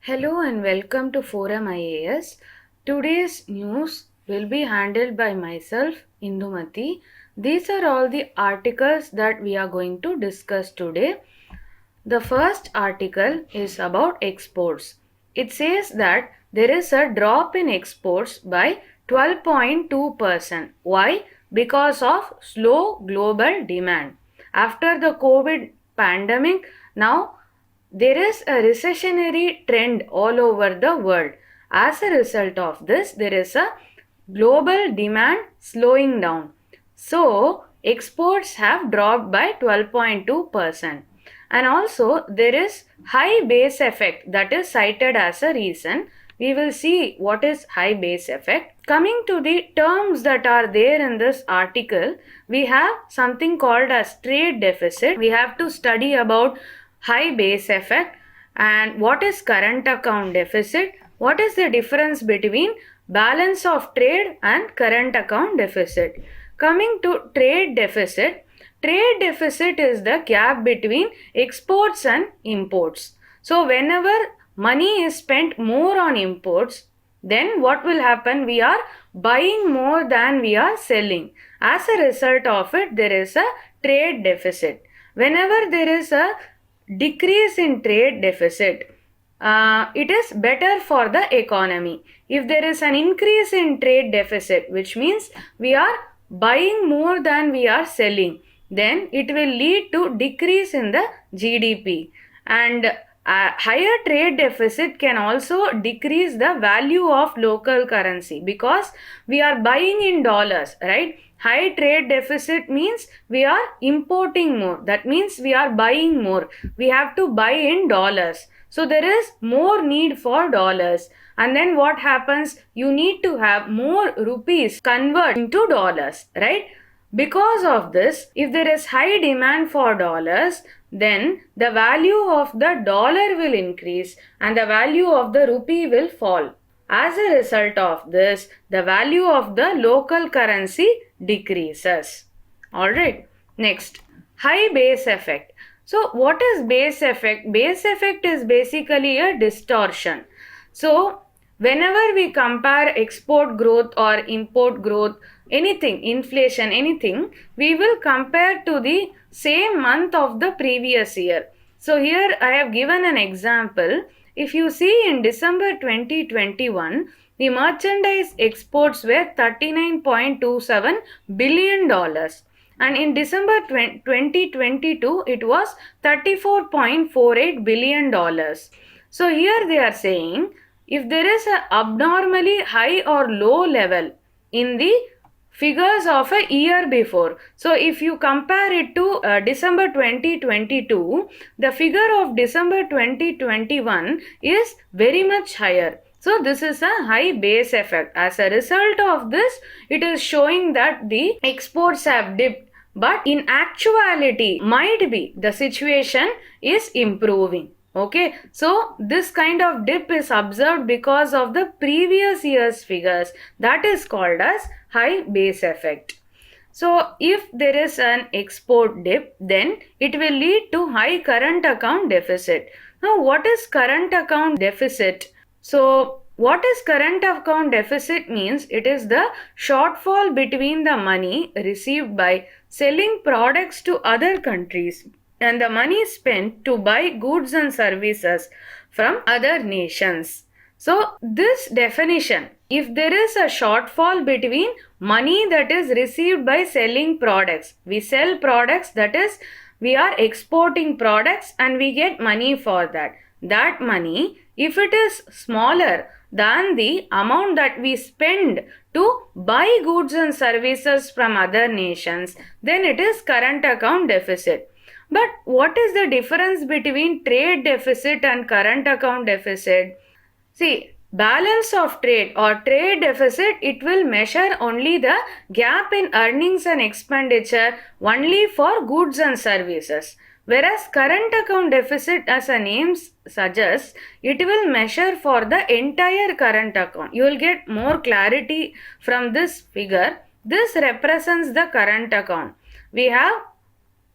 Hello and welcome to ForumIAS. Today's news will be handled by myself, Indumati. These are all the articles that we are going to discuss today. The first article is about exports. It says that there is a drop in exports by 12.2%. Why? Because of slow global demand. After the COVID pandemic, now there is a recessionary trend all over the world. As a result of this, there is a global demand slowing down. So, exports have dropped by 12.2%. And also, there is high base effect that is cited as a reason. We will see what is high base effect. Coming to the terms that are there in this article, we have something called as trade deficit. We have to study about high base effect and what is current account deficit, what is the difference between balance of trade and current account deficit. Coming to trade deficit is the gap between exports and imports. So whenever money is spent more on imports, then what will happen? We are buying more than we are selling. As a result of it, there is a trade deficit. Whenever there is a decrease in trade deficit, it is better for the economy. If there is an increase in trade deficit, which means we are buying more than we are selling, then it will lead to decrease in the GDP. And higher trade deficit can also decrease the value of local currency because we are buying in dollars, right? High trade deficit means we are importing more. That means we are buying more. We have to buy in dollars. So there is more need for dollars. And then what happens? You need to have more rupees convert into dollars, right? Because of this, if there is high demand for dollars, then the value of the dollar will increase and the value of the rupee will fall. As a result of this, the value of the local currency decreases. Alright, next, high base effect. So, what is base effect? Base effect is basically a distortion. So, whenever we compare export growth or import growth, anything, inflation, anything, we will compare to the same month of the previous year. So, here I have given an example. If you see in December 2021, the merchandise exports were $39.27 billion. And in December 2022, it was $34.48 billion. So here they are saying, if there is an abnormally high or low level in the figures of a year before. So if you compare it to December 2022, the figure of December 2021 is very much higher. So this is a high base effect. As a result of this, it is showing that the exports have dipped. But in actuality, might be the situation is improving. Okay, so this kind of dip is observed because of the previous year's figures. That is called as high base effect. So if there is an export dip, then it will lead to high current account deficit. Now what is current account deficit? So what is current account deficit means? It is the shortfall between the money received by selling products to other countries and the money spent to buy goods and services from other nations. So this definition, if there is a shortfall between money that is received by selling products, we sell products, that is we are exporting products and we get money for that. That money, if it is smaller than the amount that we spend to buy goods and services from other nations, then it is current account deficit. But what is the difference between trade deficit and current account deficit? See, balance of trade or trade deficit, it will measure only the gap in earnings and expenditure only for goods and services. Whereas current account deficit, as a name suggests, it will measure for the entire current account. You will get more clarity from this figure. This represents the current account. We have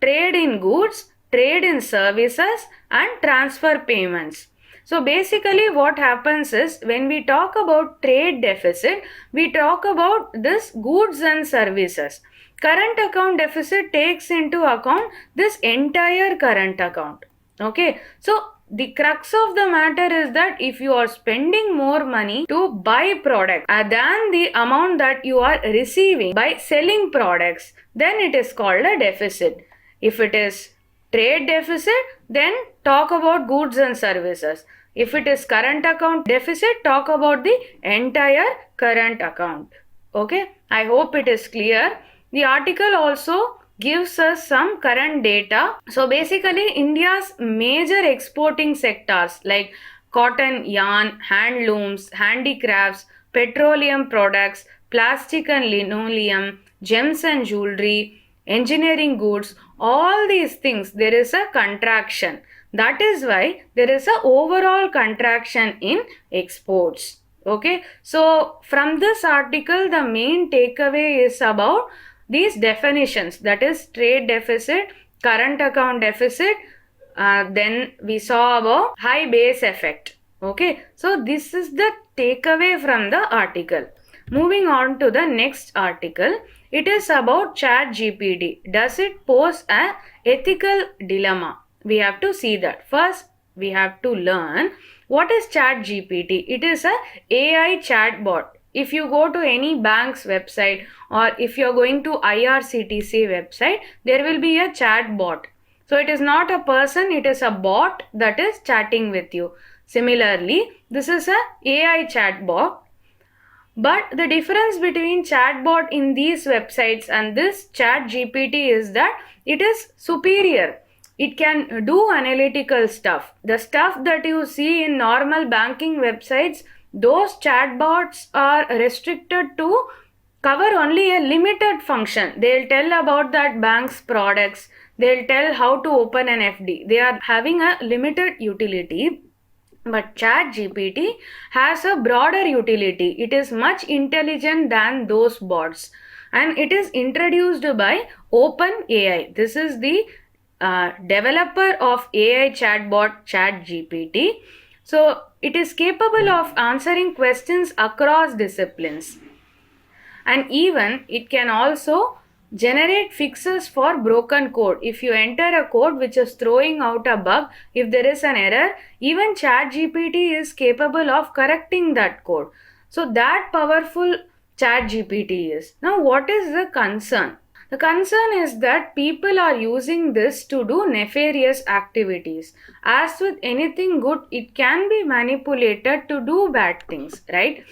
trade in goods, trade in services, and transfer payments. So basically what happens is, when we talk about trade deficit, we talk about this goods and services. Current account deficit takes into account this entire current account. Okay, so the crux of the matter is that if you are spending more money to buy products than the amount that you are receiving by selling products, then it is called a deficit. If it is trade deficit, then talk about goods and services. If it is current account deficit, talk about the entire current account. Okay, I hope it is clear. The article also gives us some current data. So basically, India's major exporting sectors like cotton, yarn, handlooms, handicrafts, petroleum products, plastic and linoleum, gems and jewelry, engineering goods, all these things, there is a contraction. That is why there is a overall contraction in exports. Okay, so from this article, the main takeaway is about these definitions, that is trade deficit, current account deficit, then we saw about high base effect. Okay, so this is the takeaway from the article. Moving on to the next article, it is about ChatGPT. Does it pose an ethical dilemma? We have to see that. First, we have to learn what is ChatGPT. It is a AI chatbot. If you go to any bank's website, or if you are going to IRCTC website, there will be a chatbot. So it is not a person, it is a bot that is chatting with you. Similarly, this is a AI chatbot. But the difference between chatbot in these websites and this ChatGPT is that it is superior. It can do analytical stuff. The stuff that you see in normal banking websites, those chatbots are restricted to cover only a limited function. They'll tell about that bank's products. They'll tell how to open an FD. They are having a limited utility. But ChatGPT has a broader utility. It is much intelligent than those bots. And it is introduced by OpenAI. This is the developer of AI chatbot ChatGPT. So it is capable of answering questions across disciplines. And even it can also generate fixes for broken code. If you enter a code which is throwing out a bug, if there is an error, even ChatGPT is capable of correcting that code. So that powerful ChatGPT is. Now what is the concern? The concern is that people are using this to do nefarious activities. As with anything good, it can be manipulated to do bad things, right?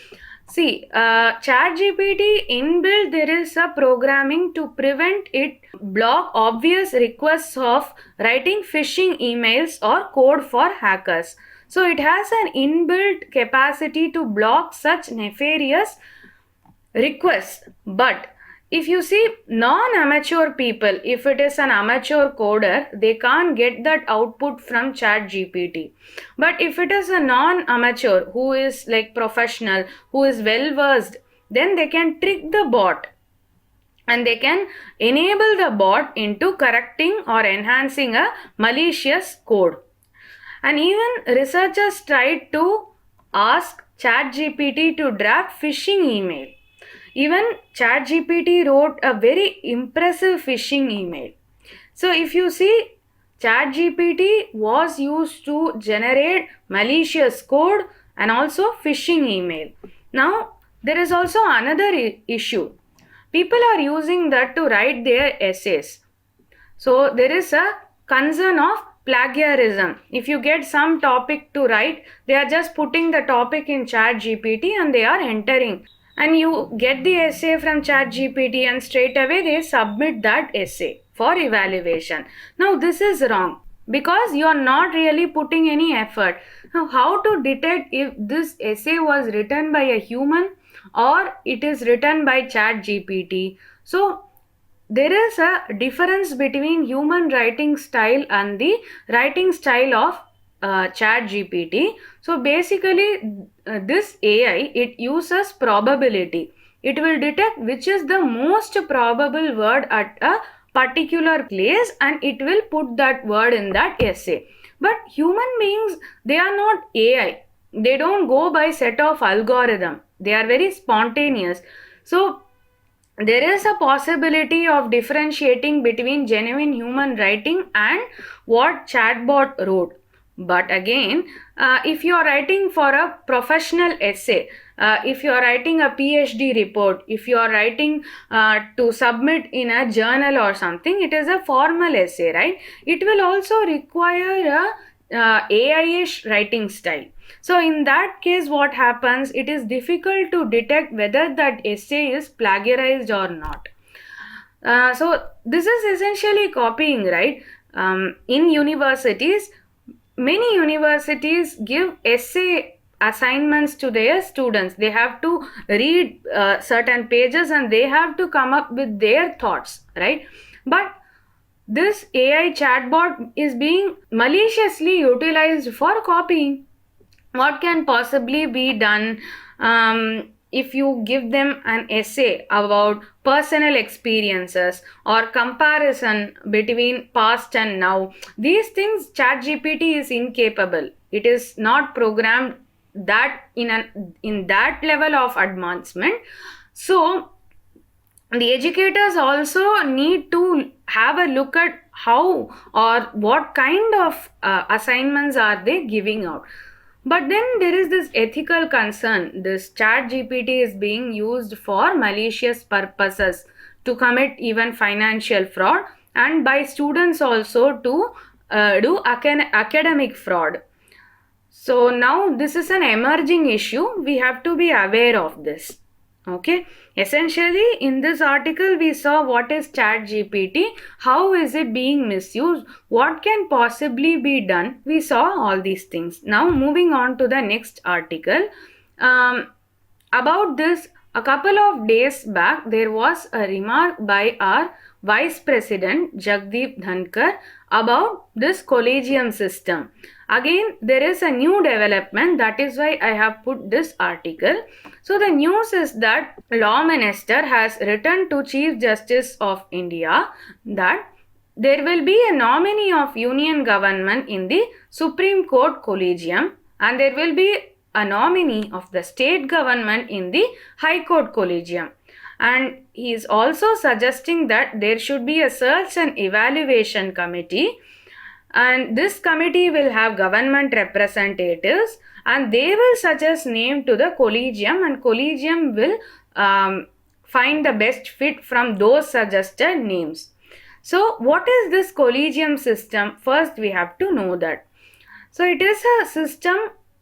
See, ChatGPT inbuilt there is a programming to prevent it block obvious requests of writing phishing emails or code for hackers. So it has an inbuilt capacity to block such nefarious requests. But if you see non-amateur people, if it is an amateur coder, they can't get that output from ChatGPT. But if it is a non-amateur who is like professional, who is well versed, then they can trick the bot and they can enable the bot into correcting or enhancing a malicious code. And even researchers tried to ask ChatGPT to draft phishing email. Even ChatGPT wrote a very impressive phishing email. So if you see, ChatGPT was used to generate malicious code and also phishing email. Now there is also another issue. People are using that to write their essays. So there is a concern of plagiarism. If you get some topic to write, they are just putting the topic in ChatGPT and they are entering. And you get the essay from ChatGPT and straight away they submit that essay for evaluation. Now this is wrong because you are not really putting any effort. Now how to detect if this essay was written by a human or it is written by ChatGPT? So there is a difference between human writing style and the writing style of chat GPT. So basically this AI, it uses probability. It will detect which is the most probable word at a particular place and it will put that word in that essay. But human beings, they are not AI. They don't go by set of algorithm. They are very spontaneous. So there is a possibility of differentiating between genuine human writing and what chatbot wrote. But again, if you are writing for a professional essay, if you are writing a PhD report, if you are writing to submit in a journal or something, it is a formal essay, right? It will also require a AI-ish writing style. So in that case, what happens? It is difficult to detect whether that essay is plagiarized or not. So this is essentially copying, right? In universities, many universities give essay assignments to their students. They have to read certain pages and they have to come up with their thoughts, right? But this AI chatbot is being maliciously utilized for copying. What can possibly be done if you give them an essay about personal experiences or comparison between past and now? These things ChatGPT is incapable. It is not programmed that in that level of advancement. So the educators also need to have a look at how or what kind of assignments are they giving out. But then there is this ethical concern. This chat GPT is being used for malicious purposes to commit even financial fraud and by students also to do academic fraud. So now this is an emerging issue. We have to be aware of this. Okay, essentially in this article we saw what is chat GPT, how is it being misused, what can possibly be done. We saw all these things. Now moving on to the next article. About this, a couple of days back there was a remark by our Vice President Jagdeep Dhankar about this collegium system. Again, there is a new development, that is why I have put this article. So the news is that Law Minister has written to Chief Justice of India that there will be a nominee of Union government in the Supreme Court collegium and there will be a nominee of the state government in the High Court collegium. And he is also suggesting that there should be a search and evaluation committee, and this committee will have government representatives and they will suggest name to the collegium and collegium will find the best fit from those suggested names. So what is this collegium system? First we have to know that. So it is a system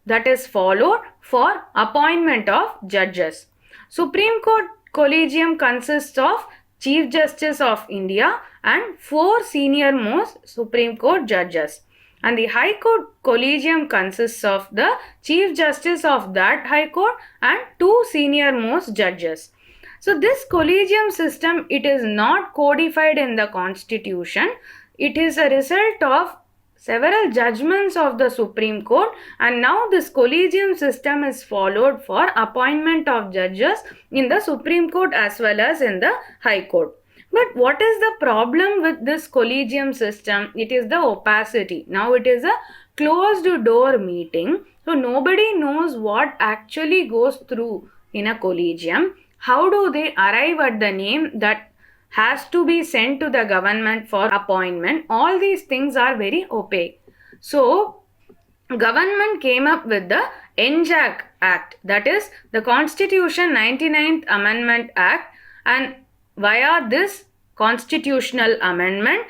that is followed for appointment of judges. Supreme Court collegium consists of Chief Justice of India and 4 senior most Supreme Court judges. And the High Court collegium consists of the Chief Justice of that High Court and 2 senior most judges. So this collegium system, it is not codified in the Constitution. It is a result of several judgments of the Supreme Court, and now this collegium system is followed for appointment of judges in the Supreme Court as well as in the High Court. But what is the problem with this collegium system? It is the opacity. Now it is a closed door meeting, so nobody knows what actually goes through in a collegium. How do they arrive at the name that has to be sent to the government for appointment? All these things are very opaque. So government came up with the NJAC Act, that is the Constitution 99th Amendment Act, and via this constitutional amendment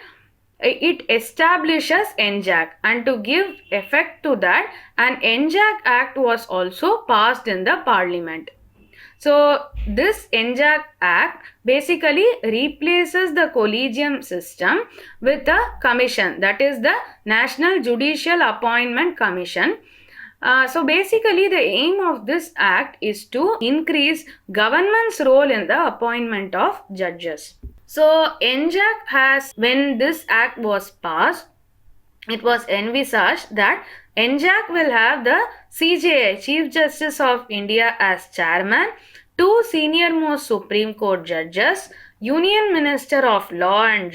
it establishes NJAC, and to give effect to that an NJAC Act was also passed in the Parliament. So this NJAC Act basically replaces the collegium system with a commission, that is the National Judicial Appointment Commission. So basically the aim of this act is to increase government's role in the appointment of judges. So NJAC has, when this act was passed, it was envisaged that NJAC will have the CJI, Chief Justice of India, as chairman, two senior most Supreme Court judges, Union Minister of Law and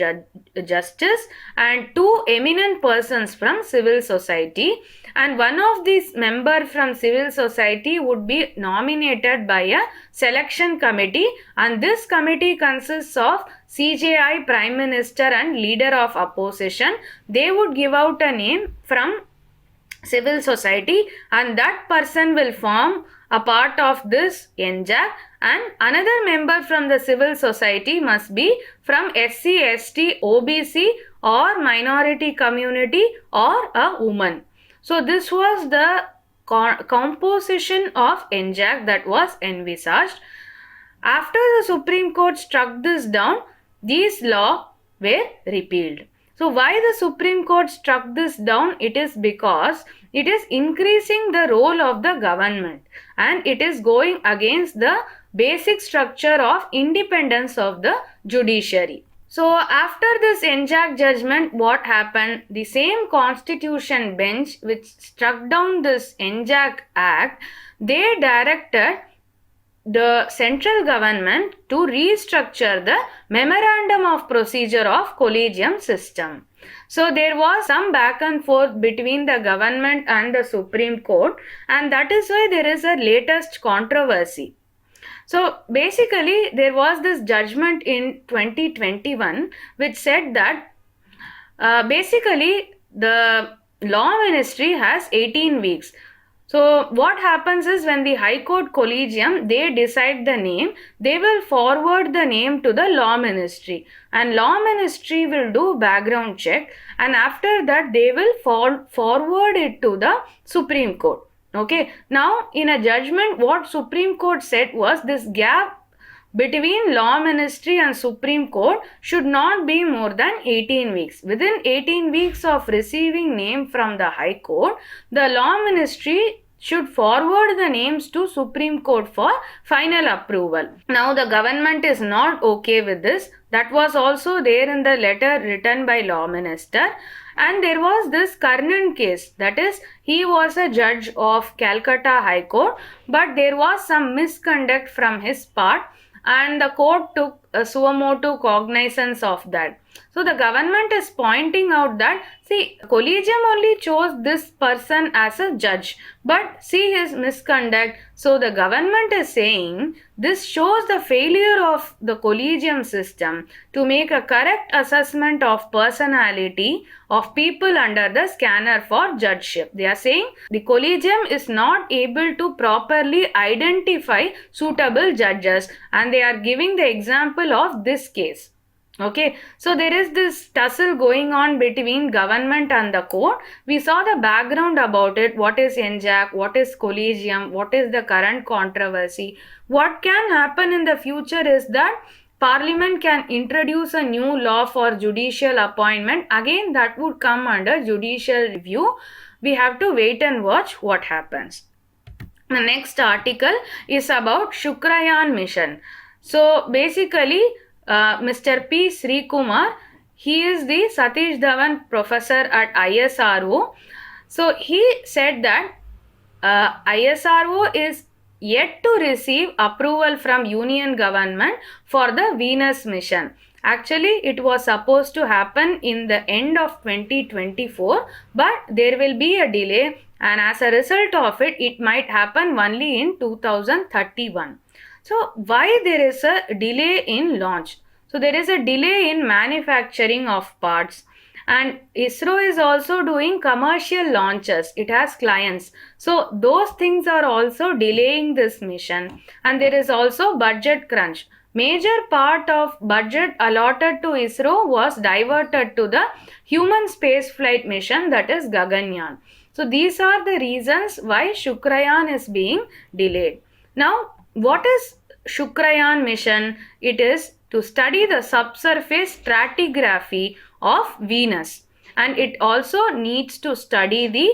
Justice, and two eminent persons from civil society. And one of these members from civil society would be nominated by a selection committee, and this committee consists of CJI, Prime Minister and leader of opposition. They would give out a name from civil society, and that person will form a part of this NJAC, and another member from the civil society must be from SC, ST, OBC or minority community or a woman. So this was the composition of NJAC that was envisaged. After the Supreme Court struck this down, these laws were repealed. So why the Supreme Court struck this down? It is because it is increasing the role of the government and it is going against the basic structure of independence of the judiciary. So after this NJAC judgment, what happened? The same constitution bench which struck down this NJAC act, they directed the central government to restructure the memorandum of procedure of collegium system. So there was some back and forth between the government and the Supreme Court, and that is why there is a latest controversy. So basically there was this judgment in 2021 which said that basically the law ministry has 18 weeks. So what happens is, when the High Court collegium, they decide the name, they will forward the name to the law ministry, and law ministry will do background check, and after that they will forward it to the Supreme Court. Okay, now in a judgment what Supreme Court said was, this gap between law ministry and Supreme Court should not be more than 18 weeks. Within 18 weeks of receiving name from the High Court, the law ministry should forward the names to Supreme Court for final approval. Now the government is not okay with this. That was also there in the letter written by law minister. And there was this Karnan case, that is, he was a judge of Calcutta High Court, but there was some misconduct from his part, and the court took suo motu cognizance of that. So the government is pointing out that, see, collegium only chose this person as a judge, but see his misconduct. So the government is saying this shows the failure of the collegium system to make a correct assessment of personality of people under the scanner for judgeship. They are saying the collegium is not able to properly identify suitable judges, and they are giving the example of this case. Okay, so there is this tussle going on between government and the court. We saw the background about it. What is NJAC? What is collegium? What is the current controversy? What can happen in the future is that Parliament can introduce a new law for judicial appointment. Again, that would come under judicial review. We have to wait and watch what happens. The next article is about Shukrayan mission. So basically, Mr. P. Sri Kumar, he is the Satish Dhawan professor at ISRO. So he said that ISRO is yet to receive approval from Union government for the Venus mission. Actually, it was supposed to happen in the end of 2024, but there will be a delay, and as a result of it, it might happen only in 2031. So why there is a delay in launch? So there is a delay in manufacturing of parts, and ISRO is also doing commercial launches. It has clients. So those things are also delaying this mission, and there is also budget crunch. Major part of budget allotted to ISRO was diverted to the human spaceflight mission, that is Gaganyaan. So these are the reasons why Shukrayan is being delayed. Now, what is Shukrayan mission? It is to study the subsurface stratigraphy of Venus, and it also needs to study the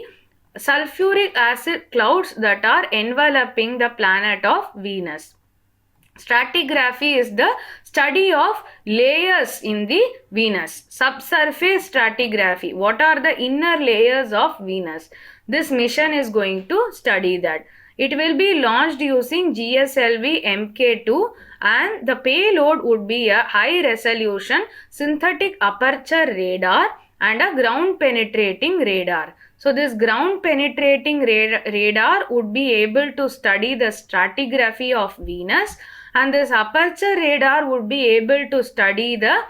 sulfuric acid clouds that are enveloping the planet of Venus. Stratigraphy is the study of layers in the Venus, subsurface stratigraphy. What are the inner layers of Venus? This mission is going to study that. It will be launched using GSLV Mk2 and the payload would be a high resolution synthetic aperture radar and a ground penetrating radar. So this ground penetrating radar would be able to study the stratigraphy of Venus, and this aperture radar would be able to study the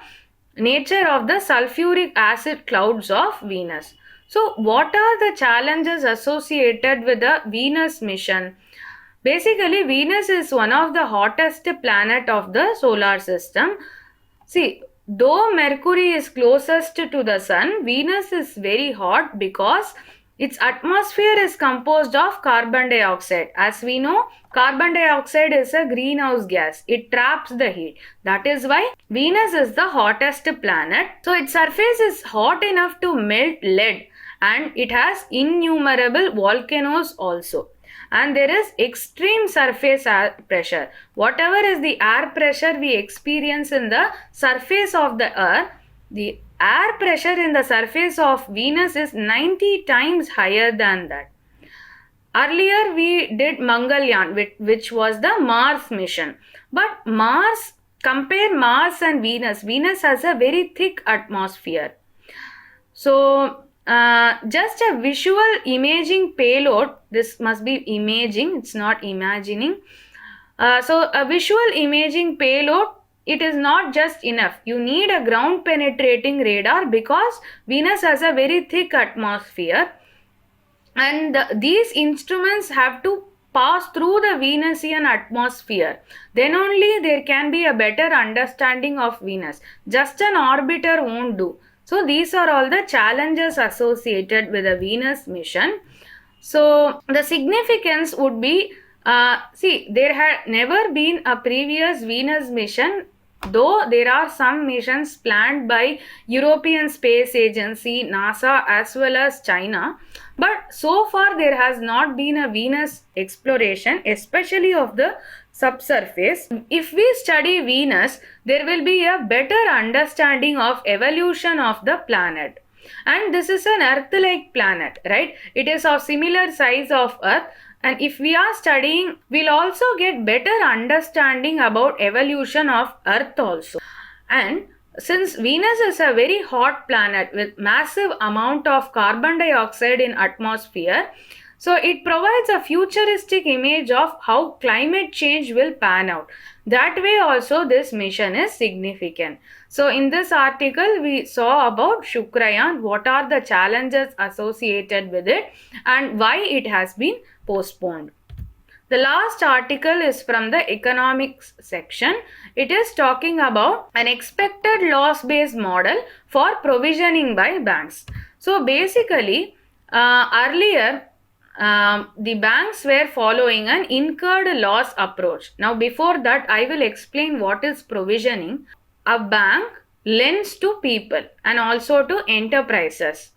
nature of the sulfuric acid clouds of Venus. So what are the challenges associated with the Venus mission? Basically, Venus is one of the hottest planet of the solar system. See, though Mercury is closest to the Sun, Venus is very hot because its atmosphere is composed of carbon dioxide. As we know, carbon dioxide is a greenhouse gas. It traps the heat. That is why Venus is the hottest planet. So its surface is hot enough to melt lead, and it has innumerable volcanoes also. And there is extreme surface air pressure. Whatever is the air pressure we experience in the surface of the Earth, the air pressure in the surface of Venus is 90 times higher than that. Earlier we did Mangalyaan, which was the Mars mission. But compare Mars and Venus. Venus has a very thick atmosphere. So just a visual imaging payload, this must be imaging, it's not imagining. So a visual imaging payload, it is not just enough. You need a ground penetrating radar because Venus has a very thick atmosphere, and these instruments have to pass through the Venusian atmosphere. Then only there can be a better understanding of Venus. Just an orbiter won't do. So these are all the challenges associated with the Venus mission. So the significance would be, there had never been a previous Venus mission, though there are some missions planned by European Space Agency, NASA as well as China. But so far there has not been a Venus exploration, especially of the subsurface. If we study Venus, there will be a better understanding of evolution of the planet. And this is an Earth-like planet, right? It is of similar size of Earth. And if we are studying, we'll also get better understanding about evolution of Earth also. And since Venus is a very hot planet with massive amount of carbon dioxide in atmosphere, so it provides a futuristic image of how climate change will pan out. That way also this mission is significant. So in this article we saw about Shukrayaan, what are the challenges associated with it and why it has been postponed. The last article is from the economics section. It is talking about an expected loss based model for provisioning by banks. So basically earlier the banks were following an incurred loss approach. Now before that I will explain what is provisioning. A bank lends to people and also to enterprises.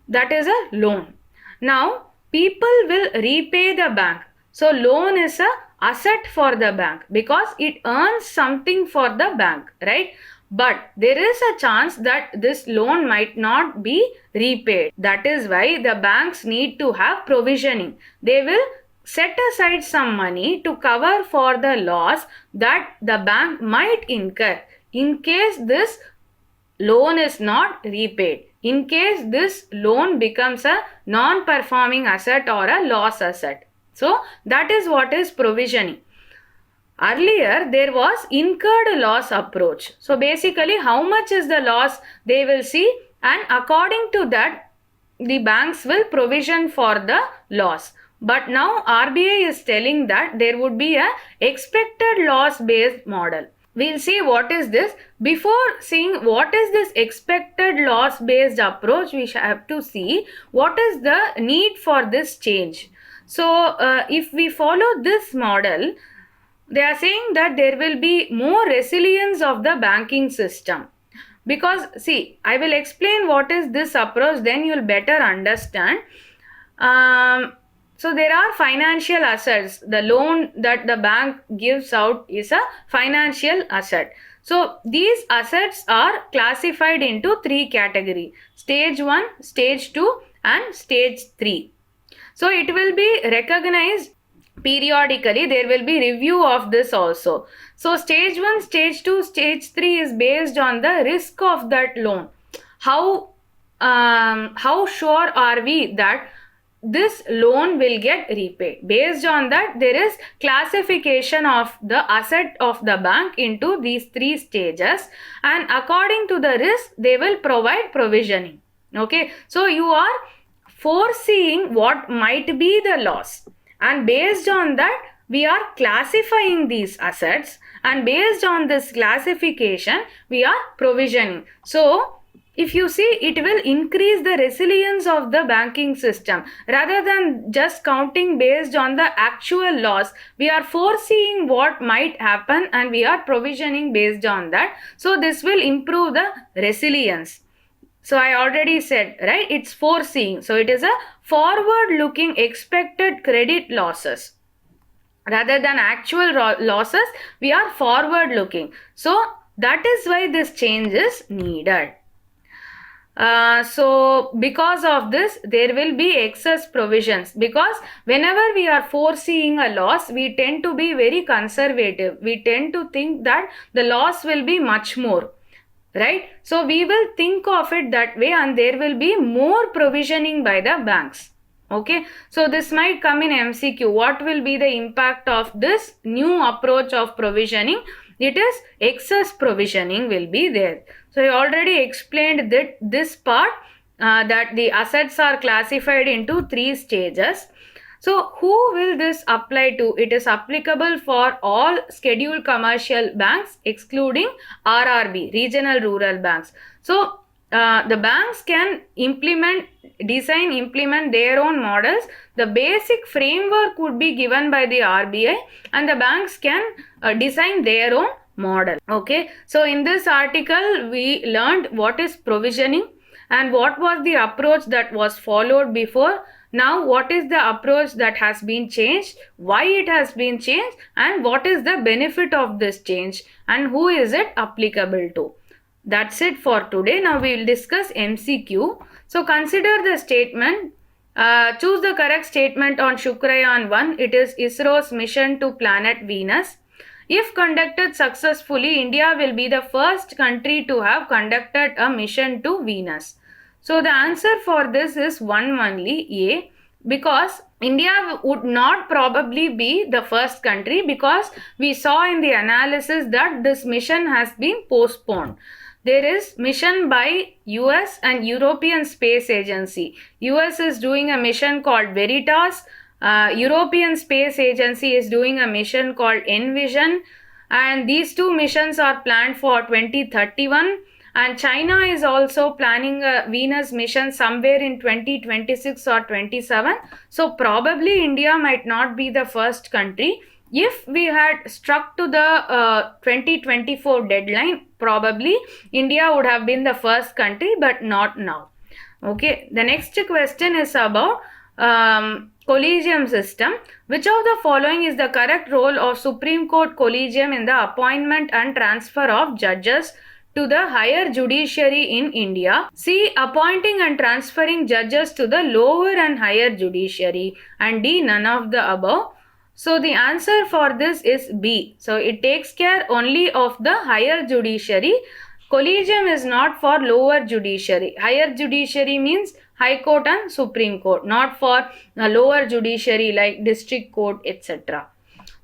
That is a loan. Now people will repay the bank. So loan is a asset for the bank because it earns something for the bank, right? But there is a chance that this loan might not be repaid. That is why the banks need to have provisioning. They will set aside some money to cover for the loss that the bank might incur in case this loan is not repaid. In case this loan becomes a non-performing asset or a loss asset. So that is what is provisioning. Earlier there was incurred loss approach. So basically how much is the loss they will see, and according to that the banks will provision for the loss. But now RBI is telling that there would be a expected loss based model. We'll see what is this. Before seeing what is this expected loss based approach, we have to see what is the need for this change. So if we follow this model, they are saying that there will be more resilience of the banking system. Because see, I will explain what is this approach, then you will better understand. So there are financial assets. The loan that the bank gives out is a financial asset. So these assets are classified into three categories: stage 1, stage 2 and stage 3. So it will be recognized periodically. There will be review of this also. So stage 1, stage 2, stage 3 is based on the risk of that loan. How sure are we that this loan will get repaid? Based on that, there is classification of the asset of the bank into these three stages, and according to the risk they will provide provisioning. Okay, so you are foreseeing what might be the loss, and based on that we are classifying these assets, and based on this classification we are provisioning. So if you see, it will increase the resilience of the banking system. Rather than just counting based on the actual loss, we are foreseeing what might happen and we are provisioning based on that. So this will improve the resilience. So I already said, right, it's foreseeing. So it is a forward looking expected credit losses. Rather than actual losses, we are forward looking. So that is why this change is needed. So because of this, there will be excess provisions, because whenever we are foreseeing a loss, we tend to be very conservative. We tend to think that the loss will be much more, right? So we will think of it that way, and there will be more provisioning by the banks. Okay, so this might come in MCQ. What will be the impact of this new approach of provisioning? It is excess provisioning will be there. So I already explained that this part, that the assets are classified into three stages. So who will this apply to? It is applicable for all scheduled commercial banks excluding RRB, regional rural banks. So the banks can implement their own models. The basic framework would be given by the RBI, and the banks can design their own model. Okay, so in this article we learned what is provisioning and what was the approach that was followed before. Now what is the approach that has been changed, why it has been changed, and what is the benefit of this change, and who is it applicable to. That's it for today. Now we will discuss MCQ. So consider the statement. Choose the correct statement on Shukrayan 1. It is ISRO's mission to planet Venus. If conducted successfully, India will be the first country to have conducted a mission to Venus. So the answer for this is 1 only, A, because India would not probably be the first country, because we saw in the analysis that this mission has been postponed. There is mission by US and European Space Agency. US is doing a mission called Veritas. European Space Agency is doing a mission called Envision, and these two missions are planned for 2031, and China is also planning a Venus mission somewhere in 2026 or 27. So probably India might not be the first country. If we had stuck to the 2024 deadline, probably India would have been the first country, but not now. Okay, the next question is about collegium system. Which of the following is the correct role of Supreme Court collegium in the appointment and transfer of judges to the higher judiciary in India? C, appointing and transferring judges to the lower and higher judiciary, and D, none of the above. So the answer for this is B. So it takes care only of the higher judiciary. Collegium is not for lower judiciary. Higher judiciary means High Court and Supreme Court, not for lower judiciary like District Court, etc.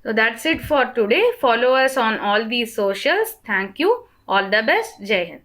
So that's it for today. Follow us on all these socials. Thank you. All the best. Jai Hind.